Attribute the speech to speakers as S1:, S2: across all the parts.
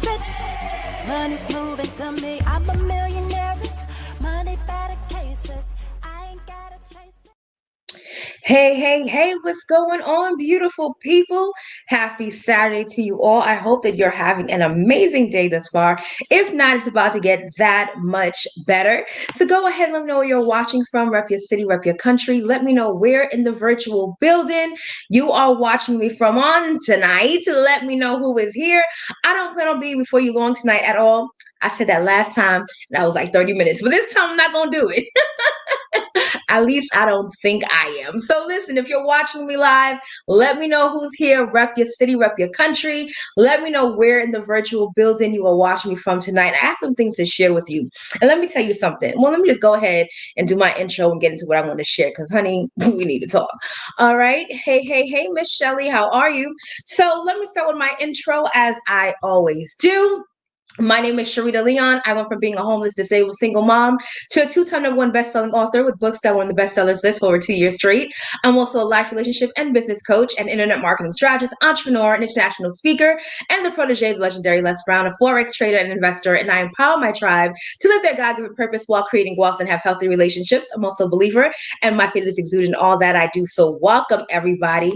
S1: it. Money's moving to me. I'm a millionaire. Money better cases. I ain't gotta chase it.
S2: Hey, what's going on, beautiful people? Happy Saturday to you all. I hope that you're having an amazing day thus far. If not, it's about to get that much better. So go ahead and let me know where you're watching from. Rep your city, rep your country. Let me know where in the virtual building you are watching me from on tonight. Let me know who is here. I don't plan on being before you long tonight at all. I said that last time and I was like 30 minutes, but this time I'm not going to do it. At least I don't think I am. So listen, if you're watching me live, let me know who's here. Rep your city, rep your country. Let me know where in the virtual building you are watching me from tonight. I have some things to share with you. And let me tell you something. Well, let me just go ahead and do my intro and get into what I want to share because, honey, we need to talk. All right. Hey, Miss Shelly, how are you? So let me start with my intro as I always do. My name is Sharita Leon. I went from being a homeless, disabled, single mom to a two-time #1 best-selling author with books that were on the bestsellers list for over 2 years straight. I'm also a life, relationship, and business coach, an internet marketing strategist, entrepreneur, an international speaker, and the protege of the legendary Les Brown, a forex trader and investor. And I empower my tribe to live their God-given purpose while creating wealth and have healthy relationships. I'm also a believer, and my faith is exuded in all that I do. So welcome, everybody.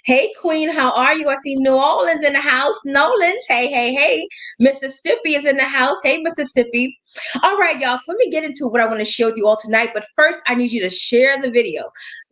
S2: Hey, Queen, how are you? I see New Orleans in the house. Nolans, hey. Mississippi is in the house. Hey, Mississippi. All right, y'all. So let me get into what I want to share with you all tonight. But first, I need you to share the video.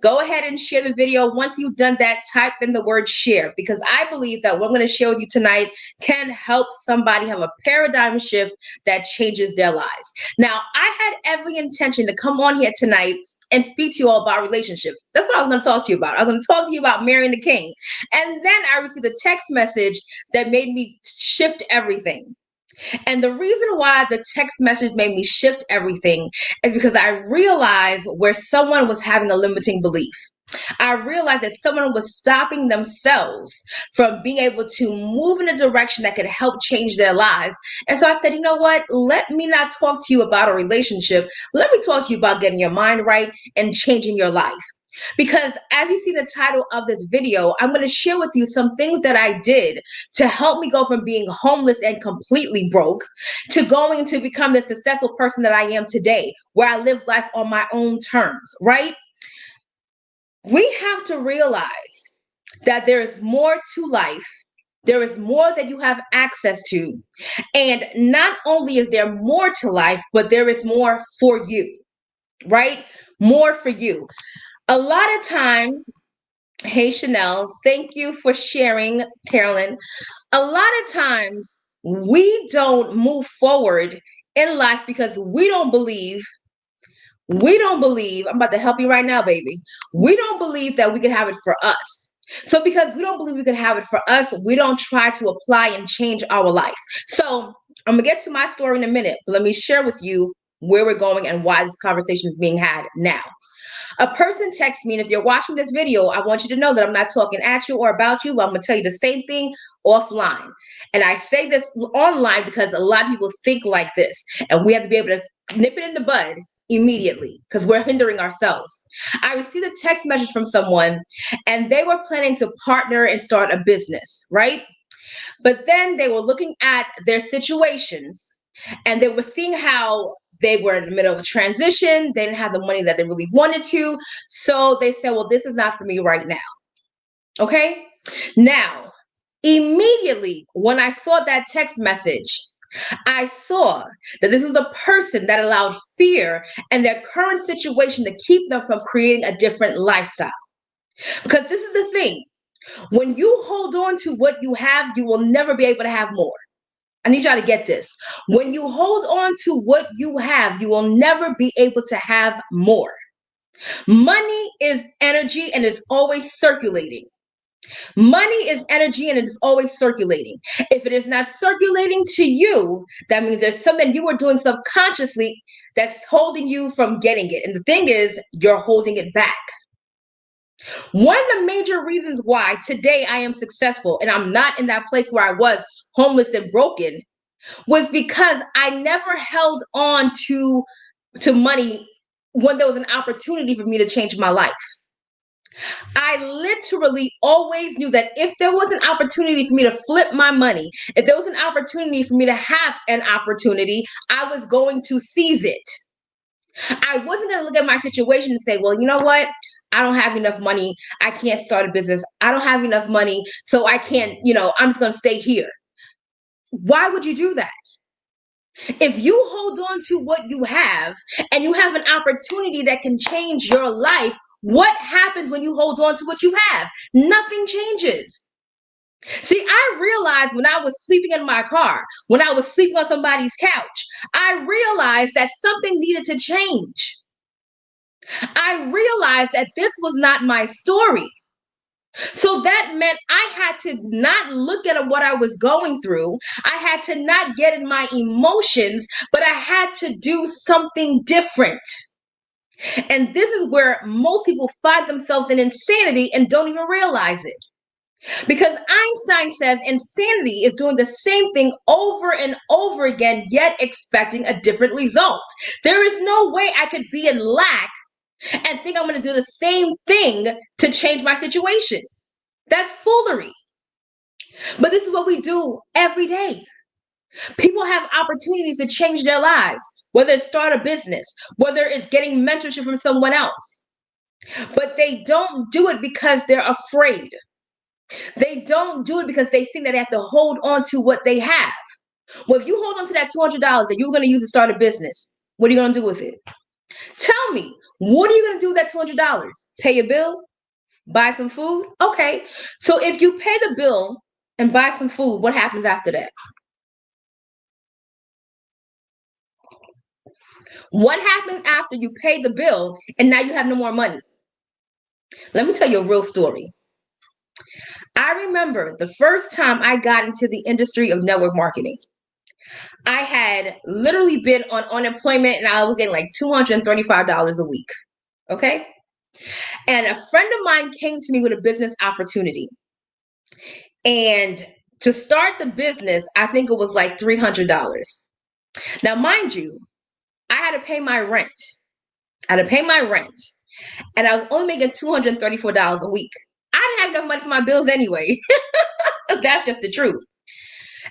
S2: Go ahead and share the video. Once you've done that, type in the word share because I believe that what I'm going to share with you tonight can help somebody have a paradigm shift that changes their lives. Now, I had every intention to come on here tonight and speak to you all about relationships. That's what I was going to talk to you about. I was going to talk to you about marrying the king. And then I received a text message that made me shift everything. And the reason why the text message made me shift everything is because I realized where someone was having a limiting belief. I realized that someone was stopping themselves from being able to move in a direction that could help change their lives. And so I said, you know what? Let me not talk to you about a relationship. Let me talk to you about getting your mind right and changing your life. Because as you see the title of this video, I'm going to share with you some things that I did to help me go from being homeless and completely broke to going to become the successful person that I am today, where I live life on my own terms, right? We have to realize that there is more to life. There is more that you have access to. And not only is there more to life, but there is more for you, right? More for you. A lot of times, hey, Chanel, thank you for sharing, Carolyn. A lot of times we don't move forward in life because we don't believe, I'm about to help you right now, baby. We don't believe that we can have it for us. So because we don't believe we can have it for us, we don't try to apply and change our life. So I'm gonna get to my story in a minute, but let me share with you where we're going and why this conversation is being had now. A person texts me, and if you're watching this video, I want you to know that I'm not talking at you or about you, but I'm going to tell you the same thing offline. And I say this online because a lot of people think like this, and we have to be able to nip it in the bud immediately because we're hindering ourselves. I received a text message from someone, and they were planning to partner and start a business, right? But then they were looking at their situations and they were seeing how they were in the middle of a transition. They didn't have the money that they really wanted to. So they said, well, this is not for me right now. Okay. Now, immediately when I saw that text message, I saw that this is a person that allowed fear and their current situation to keep them from creating a different lifestyle. Because this is the thing. When you hold on to what you have, you will never be able to have more. I need y'all to get this. When you hold on to what you have, you will never be able to have more. Money is energy and is always circulating. Money is energy and it is always circulating. If it is not circulating to you, that means there's something you are doing subconsciously that's holding you from getting it. And the thing is, you're holding it back. One of the major reasons why today I am successful and I'm not in that place where I was homeless and broken was because I never held on to money when there was an opportunity for me to change my life. I literally always knew that if there was an opportunity for me to flip my money, if there was an opportunity for me to have an opportunity, I was going to seize it. I wasn't going to look at my situation and say, well, you know what? I don't have enough money. I can't start a business. I don't have enough money. So I can't, I'm just going to stay here. Why would you do that? If you hold on to what you have and you have an opportunity that can change your life, what happens when you hold on to what you have? Nothing changes. See, I realized when I was sleeping in my car, when I was sleeping on somebody's couch, I realized that something needed to change. I realized that this was not my story. So that meant I had to not look at what I was going through. I had to not get in my emotions, but I had to do something different. And this is where most people find themselves in insanity and don't even realize it. Because Einstein says insanity is doing the same thing over and over again, yet expecting a different result. There is no way I could be in lack and think I'm going to do the same thing to change my situation. That's foolery. But this is what we do every day. People have opportunities to change their lives, whether it's start a business, whether it's getting mentorship from someone else. But they don't do it because they're afraid. They don't do it because they think that they have to hold on to what they have. Well, if you hold on to that $200 that you were going to use to start a business, what are you going to do with it? Tell me, what are you going to do with that $200? Pay your bill? Buy some food? Okay. So if you pay the bill and buy some food, what happens after that? What happens after you pay the bill and now you have no more money? Let me tell you a real story. I remember the first time I got into the industry of network marketing. I had literally been on unemployment and I was getting like $235 a week. Okay. And a friend of mine came to me with a business opportunity. And to start the business, I think it was like $300. Now, mind you, I had to pay my rent. I had to pay my rent. And I was only making $234 a week. I didn't have enough money for my bills anyway. That's just the truth.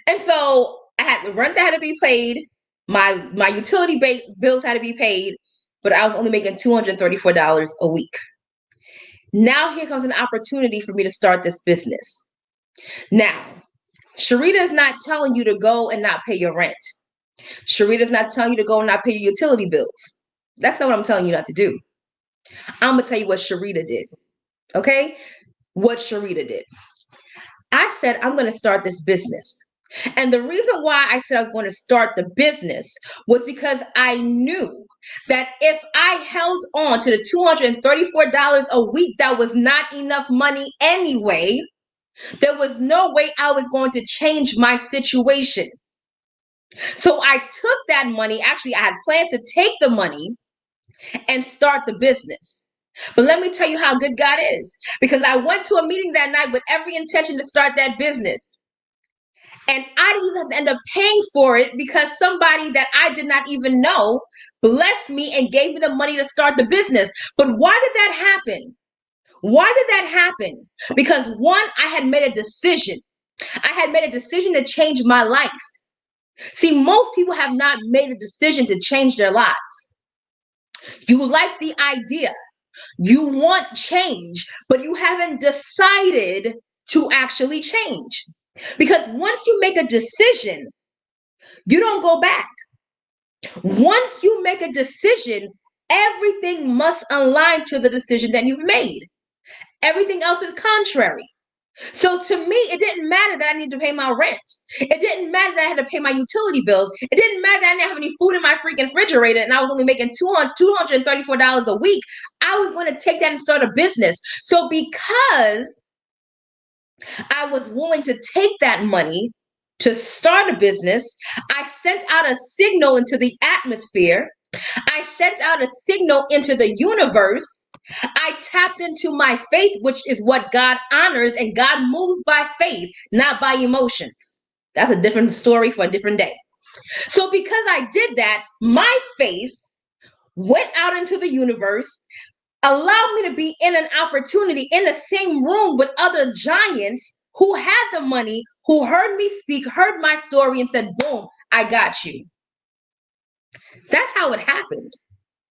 S2: And so I had the rent that had to be paid. My utility bills had to be paid, but I was only making $234 a week. Now here comes an opportunity for me to start this business. Now, Sharita is not telling you to go and not pay your rent. Sharita is not telling you to go and not pay your utility bills. That's not what I'm telling you not to do. I'm going to tell you what Sharita did. Okay? What Sharita did. I said, I'm going to start this business. And the reason why I said I was going to start the business was because I knew that if I held on to the $234 a week, that was not enough money anyway. There was no way I was going to change my situation. So I took that money. Actually, I had plans to take the money and start the business. But let me tell you how good God is, because I went to a meeting that night with every intention to start that business. And I didn't even have to end up paying for it because somebody that I did not even know blessed me and gave me the money to start the business. But why did that happen? Why did that happen? Because one, I had made a decision. I had made a decision to change my life. See, most people have not made a decision to change their lives. You like the idea, you want change, but you haven't decided to actually change. Because once you make a decision, you don't go back. Once you make a decision, everything must align to the decision that you've made. Everything else is contrary. So to me, it didn't matter that I needed to pay my rent. It didn't matter that I had to pay my utility bills. It didn't matter that I didn't have any food in my freaking refrigerator and I was only making $234 a week. I was going to take that and start a business. So because I was willing to take that money to start a business, I sent out a signal into the atmosphere. I sent out a signal into the universe. I tapped into my faith, which is what God honors, and God moves by faith, not by emotions. That's a different story for a different day. So because I did that, my faith went out into the universe. Allow me to be in an opportunity in the same room with other giants who had the money, who heard me speak, heard my story, and said, boom, I got you. That's how it happened.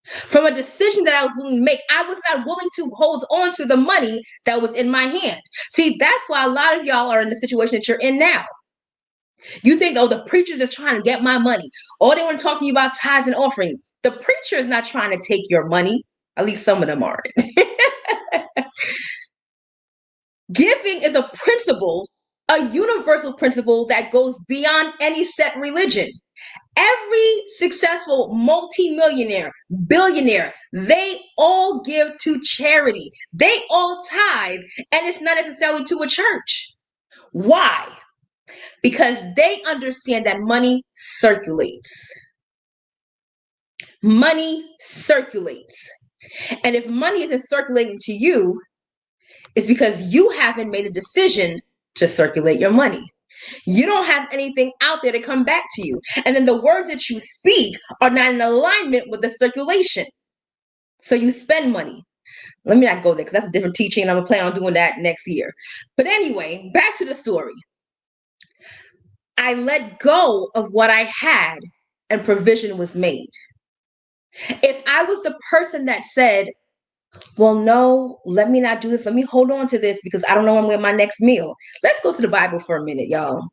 S2: From a decision that I was willing to make, I was not willing to hold on to the money that was in my hand. See, that's why a lot of y'all are in the situation that you're in now. You think, oh, the preacher's just trying to get my money. Oh, they want to talk to you about tithes and offering. The preacher is not trying to take your money. At least some of them aren't. Giving is a principle, a universal principle that goes beyond any set religion. Every successful multimillionaire, billionaire, they all give to charity. They all tithe, and it's not necessarily to a church. Why? Because they understand that money circulates. Money circulates. And if money isn't circulating to you, it's because you haven't made a decision to circulate your money. You don't have anything out there to come back to you. And then the words that you speak are not in alignment with the circulation. So you spend money. Let me not go there because that's a different teaching. And I'm going to plan on doing that next year. But anyway, back to the story. I let go of what I had and provision was made. If I was the person that said, well, no, let me not do this. Let me hold on to this because I don't know when I'm going to my next meal. Let's go to the Bible for a minute, y'all.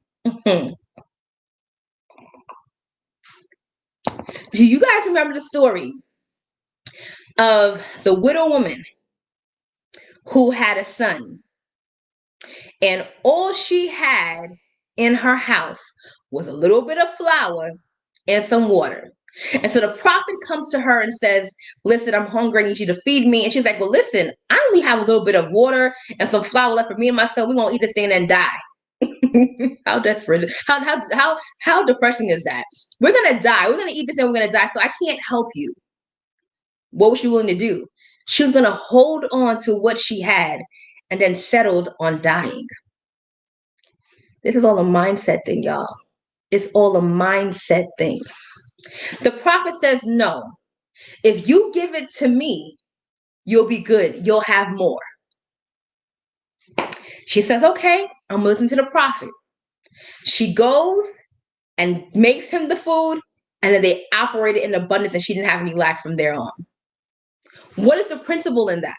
S2: Do you guys remember the story of the widow woman who had a son? And all she had in her house was a little bit of flour and some water. And so the prophet comes to her and says, listen, I'm hungry. I need you to feed me. And she's like, well, listen, I only have a little bit of water and some flour left for me and my son. We're going to eat this thing and then die. How desperate, how depressing is that? We're going to die. We're going to eat this and we're going to die. So I can't help you. What was she willing to do? She was going to hold on to what she had and then settled on dying. This is all a mindset thing, y'all. It's all a mindset thing. The prophet says, no, if you give it to me, you'll be good. You'll have more. She says, okay, I'm listening to the prophet. She goes and makes him the food, and then they operated in abundance and she didn't have any lack from there on. What is the principle in that?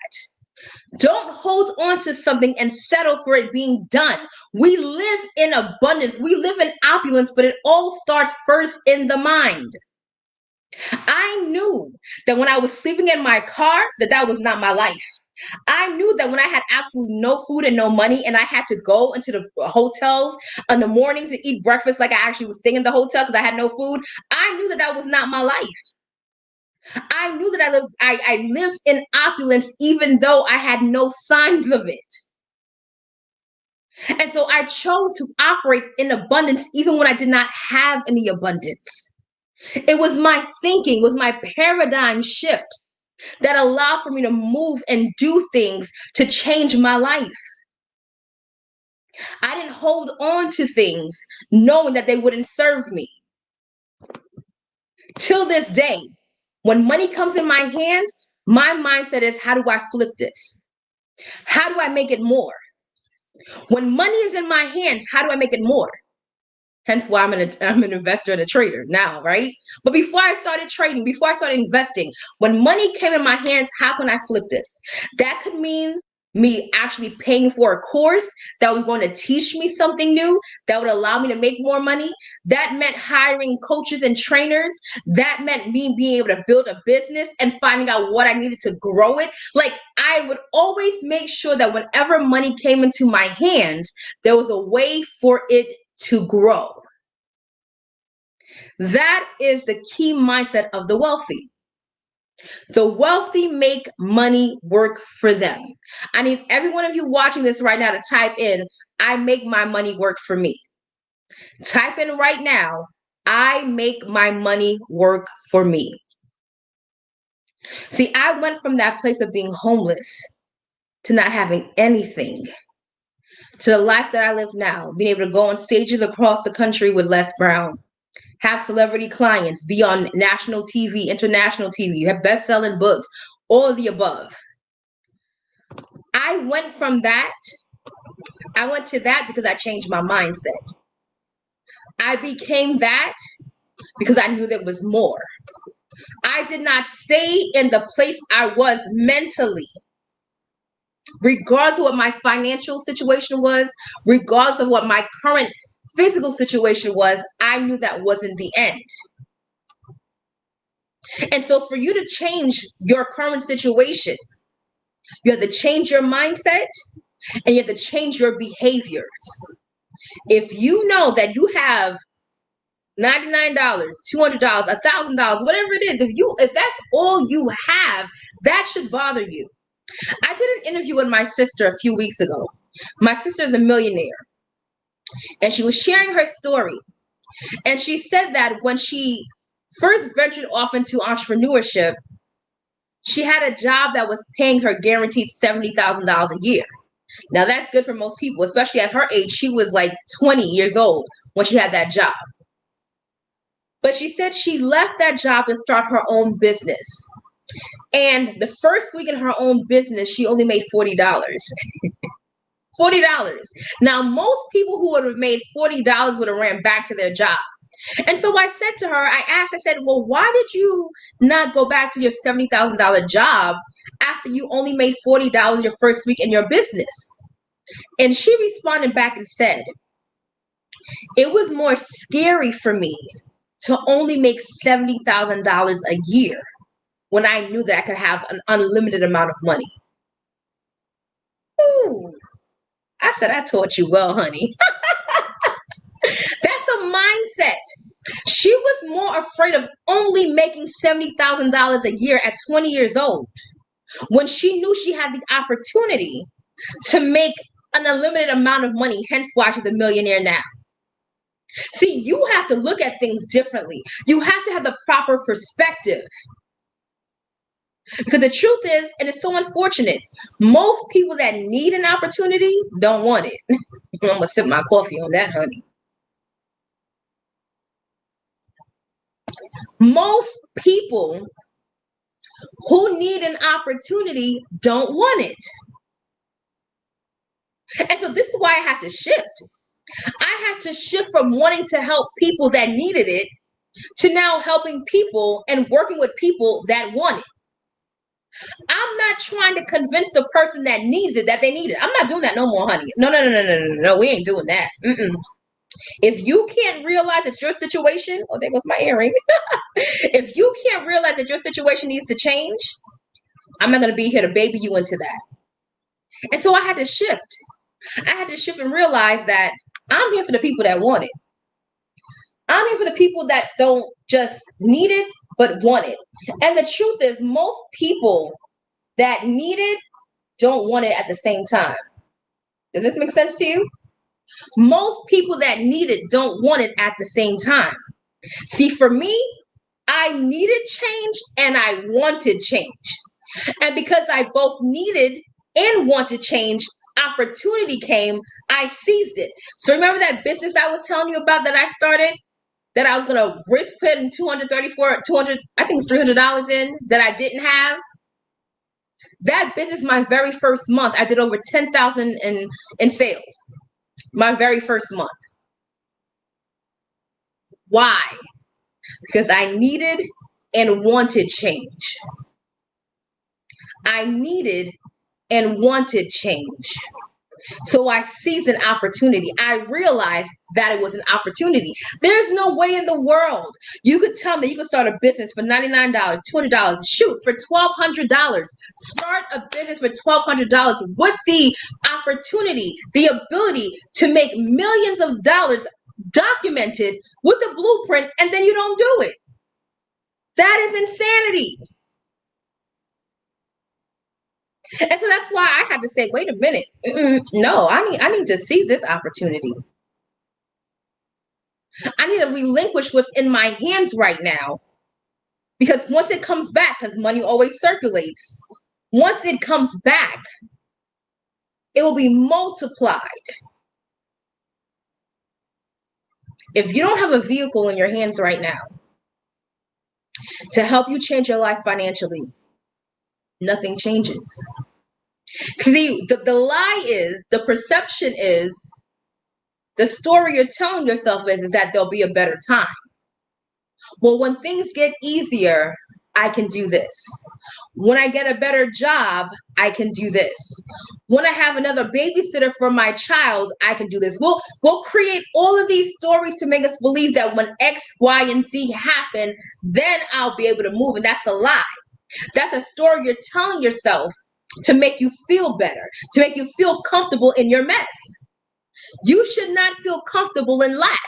S2: Don't hold on to something and settle for it being done. We live in abundance. We live in opulence, but it all starts first in the mind. I knew that when I was sleeping in my car, that was not my life. I knew that when I had absolutely no food and no money and I had to go into the hotels in the morning to eat breakfast like I actually was staying in the hotel because I had no food, I knew that was not my life. I knew that I lived in opulence even though I had no signs of it. And so I chose to operate in abundance even when I did not have any abundance. It was my thinking, was my paradigm shift that allowed for me to move and do things to change my life. I didn't hold on to things knowing that they wouldn't serve me. Till this day, when money comes in my hand, my mindset is, how do I flip this? How do I make it more? When money is in my hands, how do I make it more? Hence why I'm an investor and a trader now, right? But before I started trading, before I started investing, when money came in my hands, how can I flip this? That could mean me actually paying for a course that was going to teach me something new that would allow me to make more money. That meant hiring coaches and trainers. That meant me being able to build a business and finding out what I needed to grow it. Like, I would always make sure that whenever money came into my hands, there was a way for it to grow. That is the key mindset of the wealthy. The wealthy make money work for them. I need every one of you watching this right now to type in, I make my money work for me. Type in right now, I make my money work for me. See, I went from that place of being homeless to not having anything to the life that I live now, being able to go on stages across the country with Les Brown, have celebrity clients, be on national TV, international TV, you have best-selling books, all of the above. I went from that, I went to that because I changed my mindset. I became that because I knew there was more. I did not stay in the place I was mentally, regardless of what my financial situation was, regardless of what my current physical situation was. I knew that wasn't the end. And so for you to change your current situation, you have to change your mindset and you have to change your behaviors. If you know that you have $99, $200, $1,000, whatever it is, if that's all you have, that should bother you. I did an interview with my sister a few weeks ago. My sister is a millionaire, and she was sharing her story. And she said that when she first ventured off into entrepreneurship, she had a job that was paying her guaranteed $70,000 a year. Now that's good for most people, especially at her age. She was like 20 years old when she had that job. But she said she left that job to start her own business. And the first week in her own business, she only made $40. $40. Now, most people who would have made $40 would have ran back to their job. And so I said to her, I said, well, why did you not go back to your $70,000 job after you only made $40 your first week in your business? And she responded back and said, it was more scary for me to only make $70,000 a year when I knew that I could have an unlimited amount of money. Ooh, I said, I taught you well, honey. That's a mindset. She was more afraid of only making $70,000 a year at 20 years old when she knew she had the opportunity to make an unlimited amount of money, hence why she's a millionaire now. See, you have to look at things differently. You have to have the proper perspective. Because the truth is, and it's so unfortunate, most people that need an opportunity don't want it. I'm going to sip my coffee on that, honey. Most people who need an opportunity don't want it. And so this is why I have to shift. I have to shift from wanting to help people that needed it to now helping people and working with people that want it. I'm not trying to convince the person that needs it that they need it. I'm not doing that no more, honey. No. We ain't doing that. If you can't realize that your situation, oh, there goes my earring. If you can't realize that your situation needs to change, I'm not going to be here to baby you into that. And so I had to shift. I had to shift and realize that I'm here for the people that want it. I'm here for the people that don't just need it, but want it. And the truth is, most people that need it don't want it at the same time. Does this make sense to you? Most people that need it don't want it at the same time. See, for me, I needed change and I wanted change. And because I both needed and wanted change, opportunity came, I seized it. So remember that business I was telling you about that I started? That I was going to risk putting $200, I think it's $300 in that I didn't have? That business, my very first month, I did over $10,000 in sales. My very first month. Why? Because I needed and wanted change. I needed and wanted change. So I seized an opportunity. I realized that it was an opportunity. There's no way in the world you could tell me that you could start a business for $99, $200, shoot, for $1,200. Start a business for $1,200 with the opportunity, the ability to make millions of dollars documented with a blueprint, and then you don't do it. That is insanity. And so that's why I had to say, wait a minute. No, I need to seize this opportunity. I need to relinquish what's in my hands right now. Because once it comes back, because money always circulates, once it comes back, it will be multiplied. If you don't have a vehicle in your hands right now to help you change your life financially, nothing changes. See, the lie is, the perception is, the story you're telling yourself is that there'll be a better time. Well, when things get easier, I can do this. When I get a better job, I can do this. When I have another babysitter for my child, I can do this. We'll create all of these stories to make us believe that when X, Y, and Z happen, then I'll be able to move. And that's a lie. That's a story you're telling yourself to make you feel better, to make you feel comfortable in your mess. You should not feel comfortable in lack.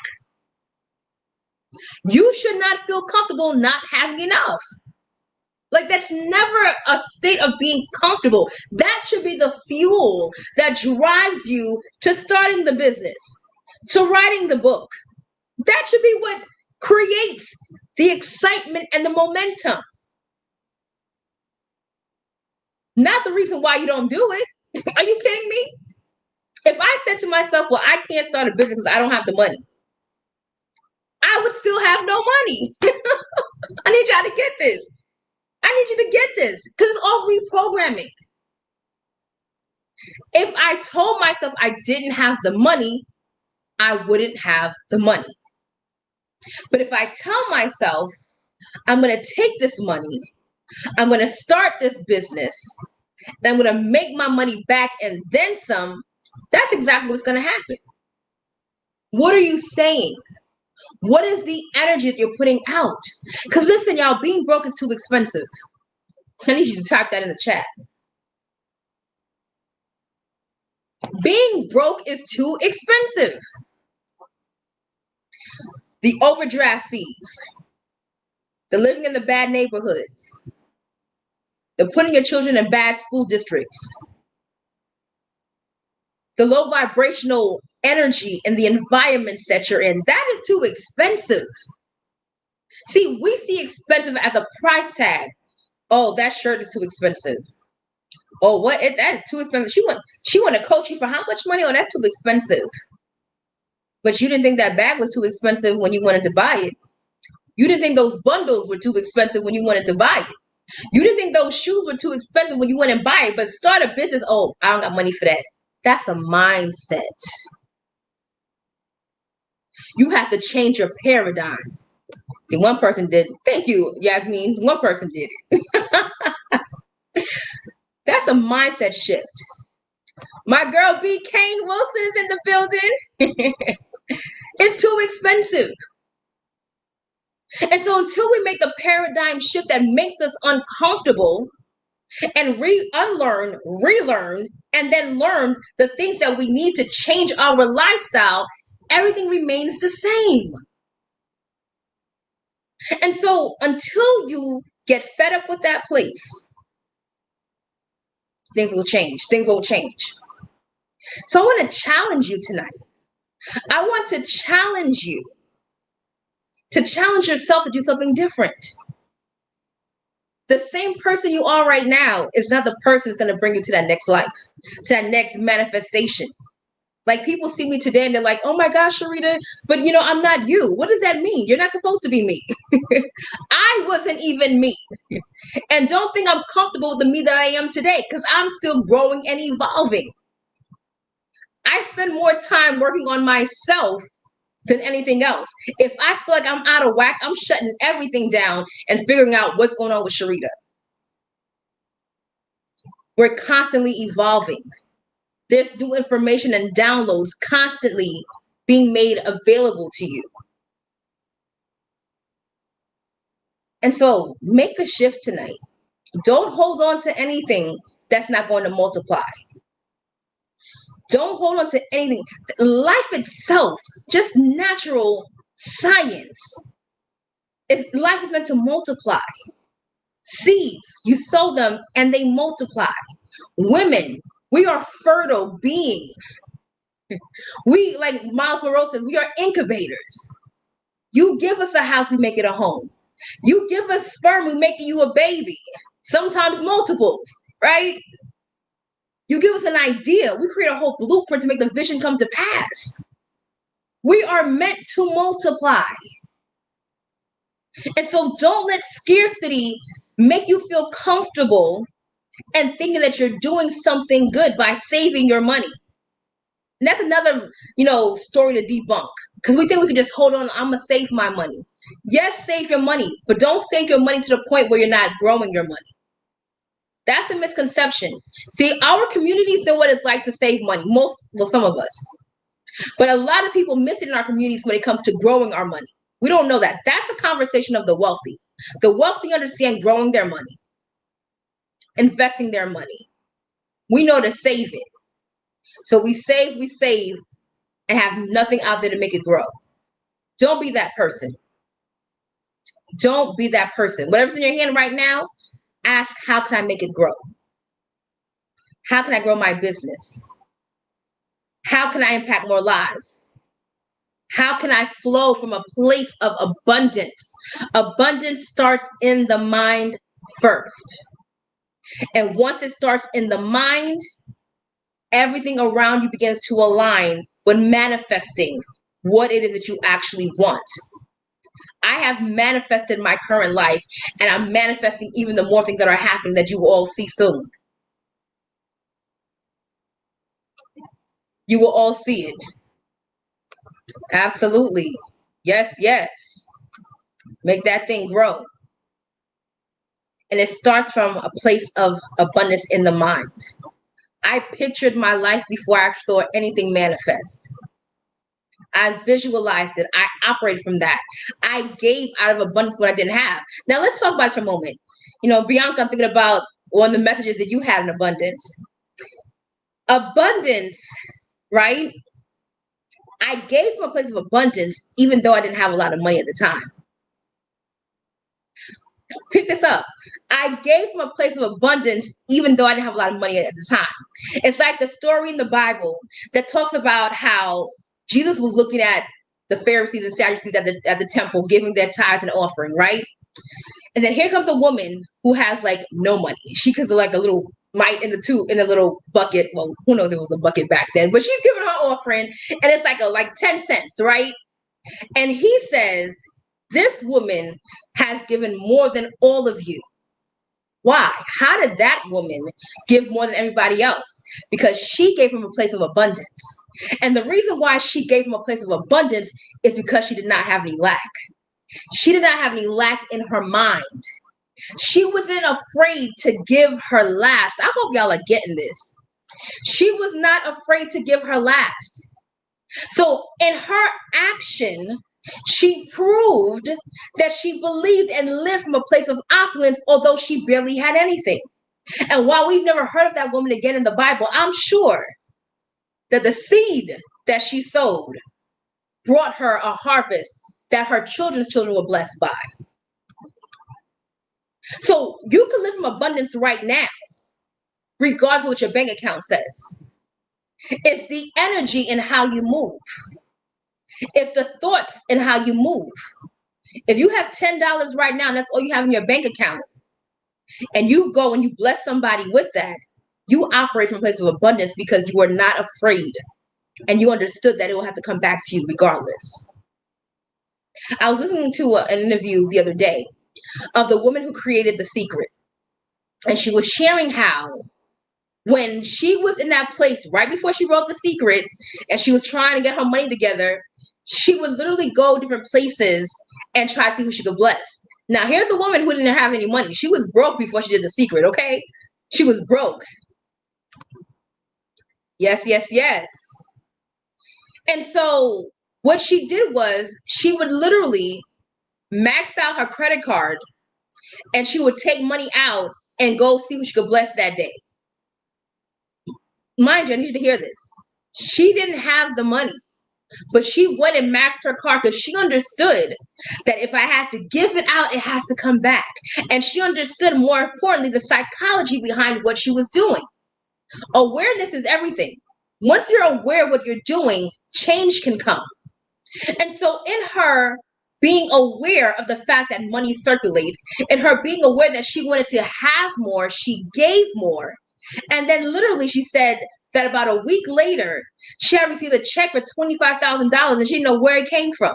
S2: You should not feel comfortable not having enough. Like, that's never a state of being comfortable. That should be the fuel that drives you to starting the business, to writing the book. That should be what creates the excitement and the momentum. Not the reason why you don't do it. Are you kidding me? If I said to myself, well, I can't start a business because I don't have the money, I would still have no money. I need y'all to get this. I need you to get this because it's all reprogramming. If I told myself I didn't have the money, I wouldn't have the money. But if I tell myself I'm going to take this money, I'm going to start this business, and I'm going to make my money back and then some, that's exactly what's going to happen. What are you saying? What is the energy that you're putting out? Because listen, y'all, being broke is too expensive. I need you to type that in the chat. Being broke is too expensive. The overdraft fees, the living in the bad neighborhoods, the putting your children in bad school districts, the low vibrational energy in the environments that you're in, that is too expensive. See, we see expensive as a price tag. Oh, that shirt is too expensive. Oh, that is too expensive. She want to coach you for how much money? Oh, that's too expensive. But you didn't think that bag was too expensive when you wanted to buy it. You didn't think those bundles were too expensive when you wanted to buy it. You didn't think those shoes were too expensive when you went and buy it. But start a business, oh, I don't got money for that. That's a mindset. You have to change your paradigm. See, one person did. Thank you, Yasmin. One person did it. That's a mindset shift. My girl B. Kane Wilson is in the building. It's too expensive. And so until we make the paradigm shift that makes us uncomfortable and unlearn, relearn, and then learn the things that we need to change our lifestyle, everything remains the same. And so until you get fed up with that place, things will change. Things will change. So I want to challenge you tonight. I want to challenge you to challenge yourself to do something different. The same person you are right now is not the person that's going to bring you to that next life, to that next manifestation. Like, people see me today and they're like, oh my gosh, Sharita, but I'm not you. What does that mean? You're not supposed to be me. I wasn't even me. And don't think I'm comfortable with the me that I am today, because I'm still growing and evolving. I spend more time working on myself than anything else. If I feel like I'm out of whack, I'm shutting everything down and figuring out what's going on with Sharita. We're constantly evolving. There's new information and downloads constantly being made available to you. And so make the shift tonight. Don't hold on to anything that's not going to multiply. Don't hold on to anything. Life itself, just natural science, life is meant to multiply. Seeds, you sow them and they multiply. Women, we are fertile beings. We, like Miles Monroe says, we are incubators. You give us a house, we make it a home. You give us sperm, we make you a baby. Sometimes multiples, right? You give us an idea, we create a whole blueprint to make the vision come to pass. We are meant to multiply. And so don't let scarcity make you feel comfortable and thinking that you're doing something good by saving your money. And that's another, story to debunk, because we think we can just hold on. I'm gonna save my money. Yes, save your money, but don't save your money to the point where you're not growing your money. That's the misconception. See, our communities know what it's like to save money. Some of us, but a lot of people miss it in our communities when it comes to growing our money. We don't know that. That's a conversation of the wealthy. The wealthy understand growing their money, investing their money. We know to save it. So we save, and have nothing out there to make it grow. Don't be that person. Don't be that person. Whatever's in your hand right now, ask, how can I make it grow? How can I grow my business? How can I impact more lives? How can I flow from a place of abundance? Abundance starts in the mind first. And once it starts in the mind, everything around you begins to align with manifesting what it is that you actually want. I have manifested my current life, and I'm manifesting even the more things that are happening that you will all see soon. You will all see it. Absolutely. Yes, yes. Make that thing grow. And it starts from a place of abundance in the mind. I pictured my life before I saw anything manifest. I visualized it. I operated from that. I gave out of abundance what I didn't have. Now let's talk about this for a moment. Bianca, I'm thinking about one of the messages that you had in abundance. Abundance, right? I gave from a place of abundance, even though I didn't have a lot of money at the time. Pick this up. I gave from a place of abundance, even though I didn't have a lot of money at the time. It's like the story in the Bible that talks about how Jesus was looking at the Pharisees and Sadducees at the temple, giving their tithes and offering, right? And then here comes a woman who has like no money. She comes like a little mite in a little bucket. Well, who knows if it was a bucket back then, but she's giving her offering, and it's like 10 cents, right? And he says, this woman has given more than all of you. Why? How did that woman give more than everybody else? Because she gave from a place of abundance. And the reason why she gave from a place of abundance is because she did not have any lack. She did not have any lack in her mind. She wasn't afraid to give her last. I hope y'all are getting this. She was not afraid to give her last. So in her action, she proved that she believed and lived from a place of opulence, although she barely had anything. And while we've never heard of that woman again in the Bible, I'm sure that the seed that she sowed brought her a harvest that her children's children were blessed by. So you can live from abundance right now, regardless of what your bank account says. It's the energy in how you move. It's the thoughts in how you move. If you have $10 right now, and that's all you have in your bank account, and you go and you bless somebody with that, you operate from a place of abundance because you are not afraid, and you understood that it will have to come back to you regardless. I was listening to an interview the other day of the woman who created The Secret, and she was sharing how when she was in that place right before she wrote The Secret and she was trying to get her money together, she would literally go different places and try to see who she could bless. Now, here's a woman who didn't have any money. She was broke before she did The Secret, okay? She was broke. Yes, yes, yes. And so what she did was she would literally max out her credit card, and she would take money out and go see who she could bless that day. Mind you, I need you to hear this. She didn't have the money, but she went and maxed her card because she understood that if I had to give it out, it has to come back. And she understood, more importantly, the psychology behind what she was doing. Awareness is everything. Once you're aware of what you're doing, change can come. And so in her being aware of the fact that money circulates, and her being aware that she wanted to have more, she gave more. And then literally she said that about a week later, she had received a check for $25,000 and she didn't know where it came from.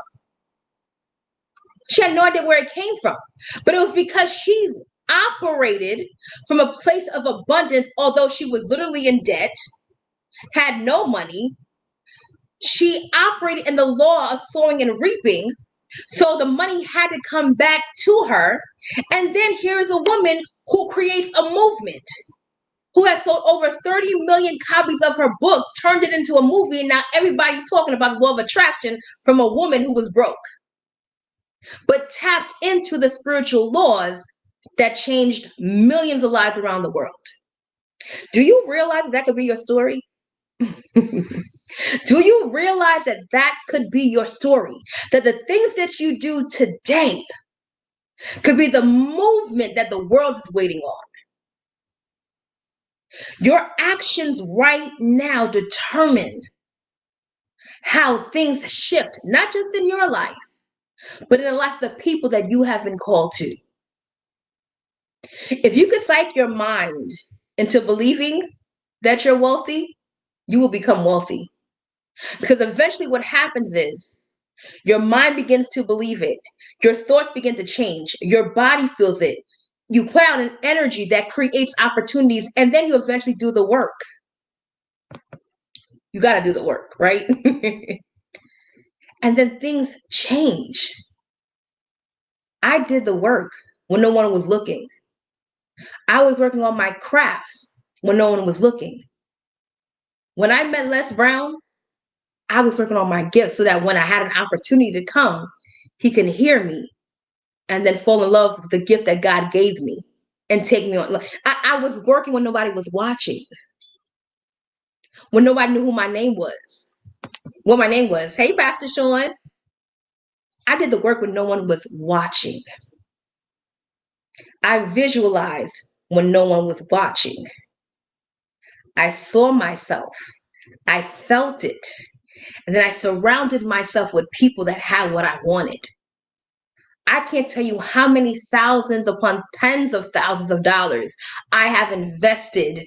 S2: She had no idea where it came from. But it was because she operated from a place of abundance, although she was literally in debt, had no money. She operated in the law of sowing and reaping. So the money had to come back to her. And then here's a woman who creates a movement, who has sold over 30 million copies of her book, turned it into a movie, and now everybody's talking about the law of attraction from a woman who was broke, but tapped into the spiritual laws that changed millions of lives around the world. Do you realize that could be your story? Do you realize that that could be your story? That the things that you do today could be the movement that the world is waiting on. Your actions right now determine how things shift, not just in your life, but in the life of the people that you have been called to. If you could psych your mind into believing that you're wealthy, you will become wealthy. Because eventually what happens is your mind begins to believe it. Your thoughts begin to change. Your body feels it. You put out an energy that creates opportunities, and then you eventually do the work. You got to do the work, right? And then things change. I did the work when no one was looking. I was working on my crafts when no one was looking. When I met Les Brown, I was working on my gifts so that when I had an opportunity to come, he can hear me and then fall in love with the gift that God gave me and take me on. I was working when nobody was watching, when nobody knew who my name was, what my name was. Hey, Pastor Sean. I did the work when no one was watching. I visualized when no one was watching. I saw myself. I felt it. And then I surrounded myself with people that had what I wanted. I can't tell you how many thousands upon tens of thousands of dollars I have invested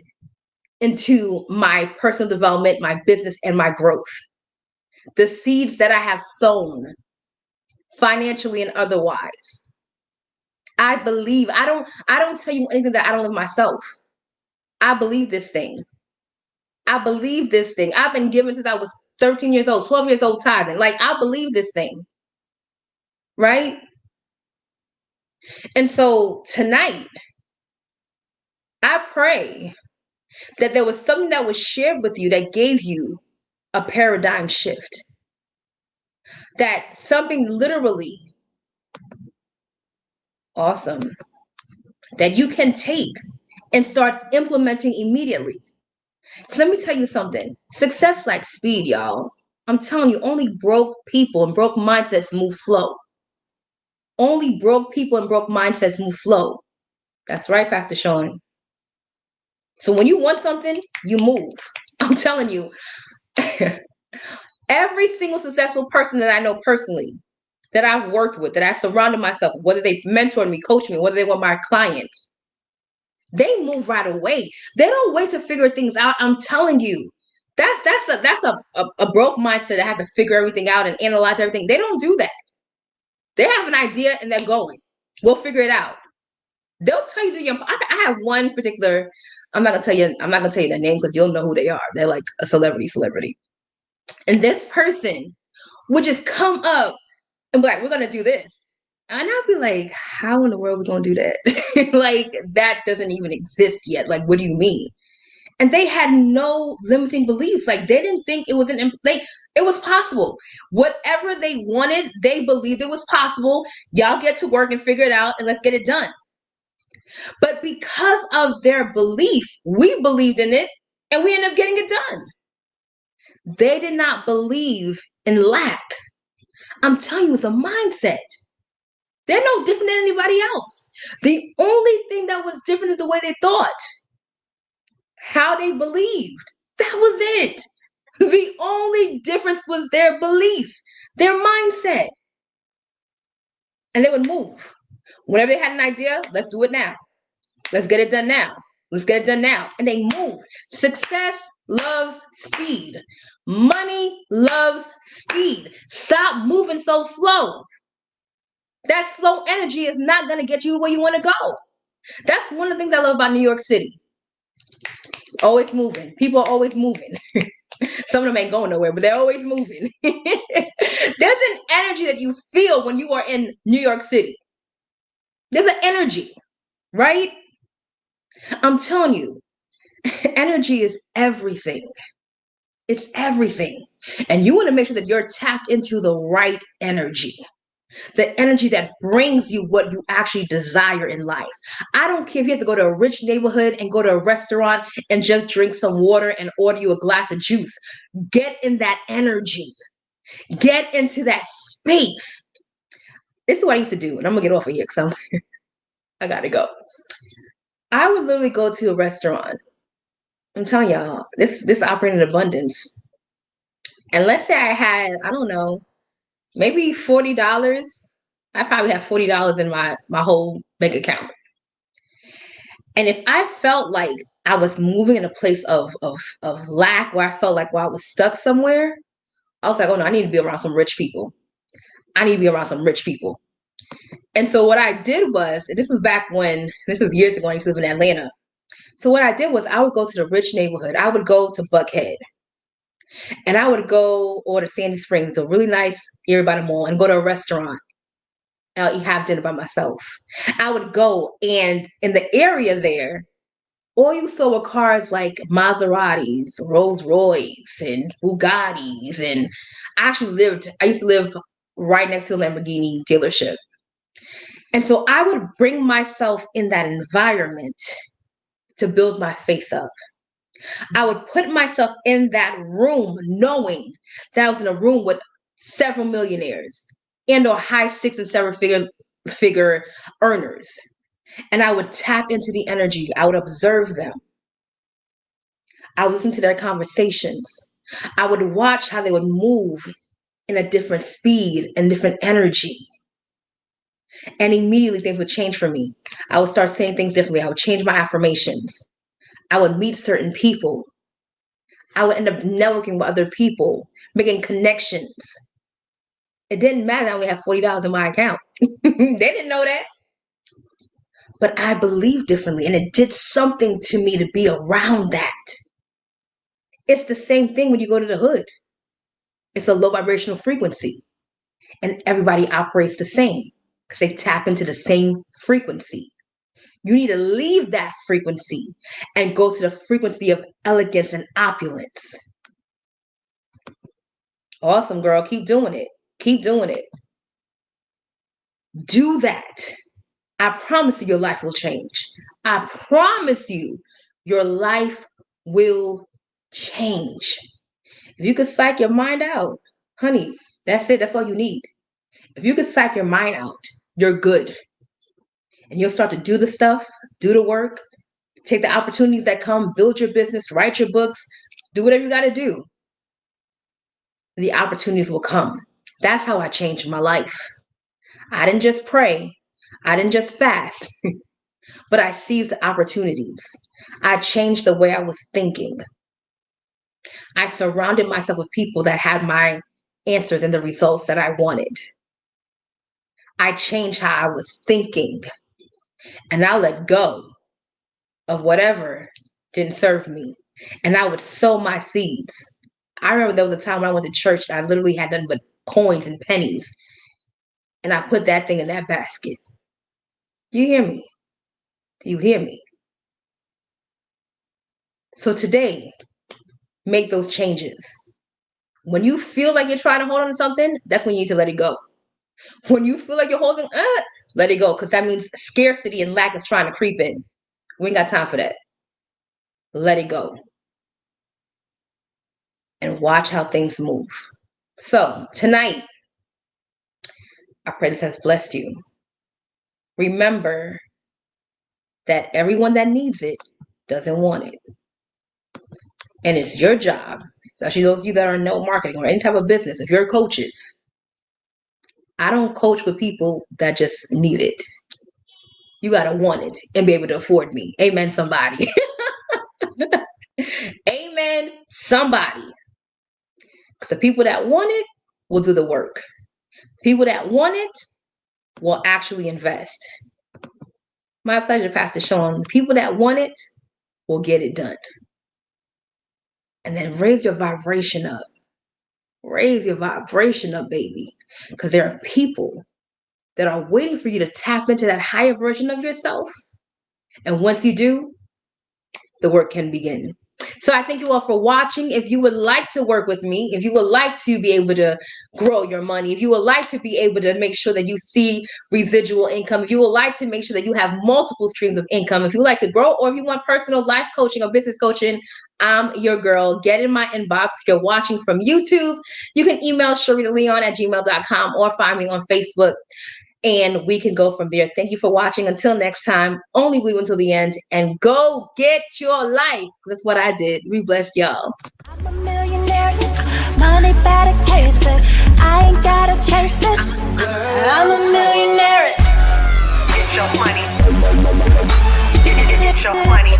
S2: into my personal development, my business, and my growth. The seeds that I have sown financially and otherwise. I believe, I don't tell you anything that I don't live myself. I believe this thing. I believe this thing. I've been given since I was 13 years old, 12 years old, tithing. Like, I believe this thing. Right? And so tonight, I pray that there was something that was shared with you that gave you a paradigm shift. That something literally awesome that you can take and start implementing immediately. Let me tell you something. Success like speed, y'all. I'm telling you, only broke people and broke mindsets move slow. Only broke people and broke mindsets move slow. That's right, Pastor Sean. So when you want something, you move. I'm telling you, every single successful person that I know personally, that I've worked with, that I surrounded myself, whether they mentored me, coached me, whether they were my clients, they move right away. They don't wait to figure things out. I'm telling you, that's a broke mindset that has to figure everything out and analyze everything. They don't do that. They have an idea and they're going. We'll figure it out. They'll tell you I have one particular. I'm not gonna tell you their name because you'll know who they are. They're like a celebrity. And this person would just come up and be like, we're gonna do this. And I'll be like, how in the world are we gonna do that? Like, that doesn't even exist yet. Like, what do you mean? And they had no limiting beliefs. Like, they didn't think it was it was possible. Whatever they wanted, they believed it was possible. Y'all get to work and figure it out and let's get it done. But because of their belief, we believed in it and we ended up getting it done. They did not believe in lack. I'm telling you, it's a mindset. They're no different than anybody else. The only thing that was different is the way they thought, how they believed. That was it. The only difference was their belief, their mindset. And they would move. Whenever they had an idea, let's do it now. Let's get it done now. Let's get it done now. And they move. Success loves speed. Money loves speed. Stop moving so slow. That slow energy is not going to get you where you want to go. That's one of the things I love about New York City. Always moving. People are always moving. Some of them ain't going nowhere, but they're always moving. There's an energy that you feel when you are in New York City. There's an energy, right? I'm telling you, energy is everything. It's everything. And you want to make sure that you're tapped into the right energy. The energy that brings you what you actually desire in life. I don't care if you have to go to a rich neighborhood and go to a restaurant and just drink some water and order you a glass of juice. Get in that energy. Get into that space. This is what I used to do, and I'm gonna get off of here because I gotta go. I would literally go to a restaurant. I'm telling y'all, this operating in abundance. And let's say I had, I don't know, maybe $40. I probably have $40 in my whole bank account. And if I felt like I was moving in a place of lack, where I felt like I was stuck somewhere, I was like, oh no, I need to be around some rich people. I need to be around some rich people. And so what I did was, and this was back when, this was years ago, I used to live in Atlanta. So what I did was I would go to the rich neighborhood. I would go to Buckhead. And I would go or to Sandy Springs, a really nice area by the mall, and go to a restaurant. I'll have dinner by myself. I would go, and in the area there, all you saw were cars like Maseratis, Rolls Royce, and Bugattis. And I used to live right next to a Lamborghini dealership. And so I would bring myself in that environment to build my faith up. I would put myself in that room knowing that I was in a room with several millionaires and or high 6 and 7 figure earners. And I would tap into the energy. I would observe them. I would listen to their conversations. I would watch how they would move in a different speed and different energy. And immediately things would change for me. I would start saying things differently. I would change my affirmations. I would meet certain people. I would end up networking with other people, making connections. It didn't matter. I only had $40 in my account. They didn't know that. But I believed differently, and it did something to me to be around that. It's the same thing when you go to the hood. It's a low vibrational frequency, and everybody operates the same because they tap into the same frequency. You need to leave that frequency and go to the frequency of elegance and opulence. Awesome, girl. Keep doing it. Keep doing it. Do that. I promise you your life will change. I promise you your life will change. If you could psych your mind out, honey, that's it. That's all you need. If you could psych your mind out, you're good. And you'll start to do the stuff, do the work, take the opportunities that come, build your business, write your books, do whatever you got to do. The opportunities will come. That's how I changed my life. I didn't just pray. I didn't just fast, but I seized the opportunities. I changed the way I was thinking. I surrounded myself with people that had my answers and the results that I wanted. I changed how I was thinking, and I let go of whatever didn't serve me. And I would sow my seeds. I remember there was a time when I went to church and I literally had nothing but coins and pennies. And I put that thing in that basket. Do you hear me? Do you hear me? So today, make those changes. When you feel like you're trying to hold on to something, that's when you need to let it go. When you feel like you're holding, let it go, because that means scarcity and lack is trying to creep in. We ain't got time for that. Let it go. And watch how things move. So tonight, I pray this has blessed you. Remember that everyone that needs it doesn't want it. And it's your job, especially those of you that are in no marketing or any type of business, if you're coaches, I don't coach with people that just need it. You got to want it and be able to afford me. Amen, somebody. Amen, somebody. Because the people that want it will do the work. People that want it will actually invest. My pleasure, Pastor Sean. The people that want it will get it done. And then raise your vibration up. Raise your vibration up, baby. Because there are people that are waiting for you to tap into that higher version of yourself. And once you do, the work can begin. So I thank you all for watching. If you would like to work with me, if you would like to be able to grow your money, if you would like to be able to make sure that you see residual income, if you would like to make sure that you have multiple streams of income, if you would like to grow, or if you want personal life coaching or business coaching, I'm your girl. Get in my inbox. If you're watching from YouTube, you can email SharitaLeon@gmail.com or find me on Facebook, and we can go from there. Thank you for watching. Until next time, only believe until the end, and go get your life. That's what I did. We blessed y'all.
S1: I'm a millionaire, money better cases. I ain't gotta chase it. I'm a millionaire.
S3: Get your money. Get your money.